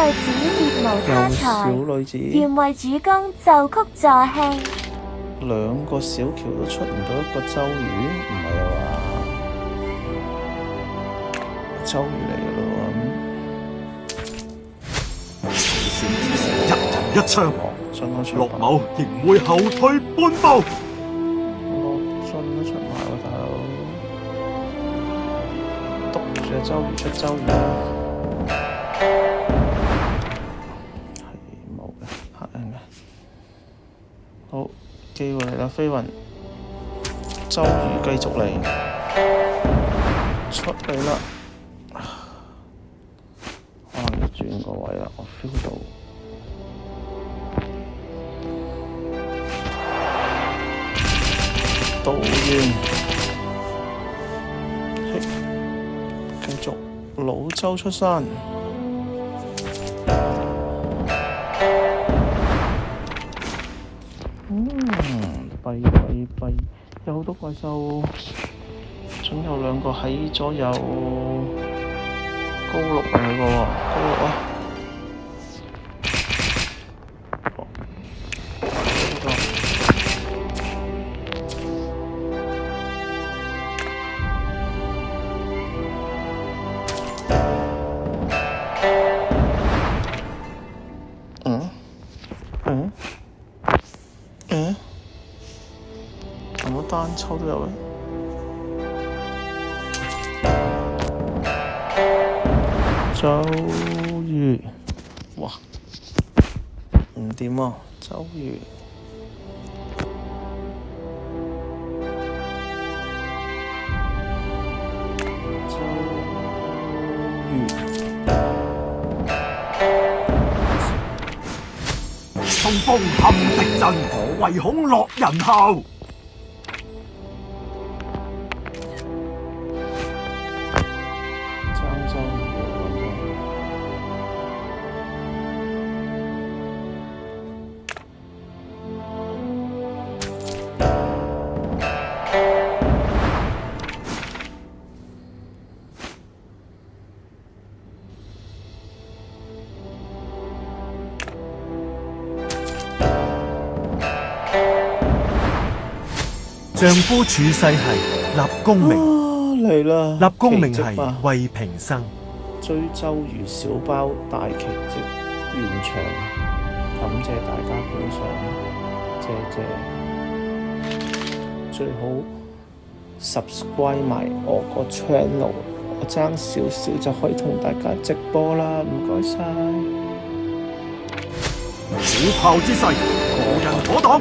女子別無他有小才，女子，願為主公奏曲助興。兩個小橋都出唔到一個周瑜，唔係啊嘛？周瑜嚟嘅咯先只是一人一槍，喎，洛某亦唔會後退半步。落樽都出埋喎，大佬，督住周瑜出周瑜啦，係冇嘅，嚇人嘅。好，機會嚟啦，飛雲，周瑜繼續嚟，出嚟啦，可能要轉個位啦，我 feel 到。導完，繼續老周出山。弊，有好多怪獸，總有兩個喺左右高六嚟嘅喎，高六啊！有冇單抽都有嘅？周瑜，哇，唔掂喎，周瑜。衝鋒陷敵陣，唯恐落人後。丈夫處世係立功名，嚟啦！立功名係為平生。追周瑜小包大奇蹟完場，感謝大家觀賞，謝。最好 subscribe 埋我個 channel， 我爭少少就可以同大家直播啦，唔該晒。虎豹之勢，無人可擋。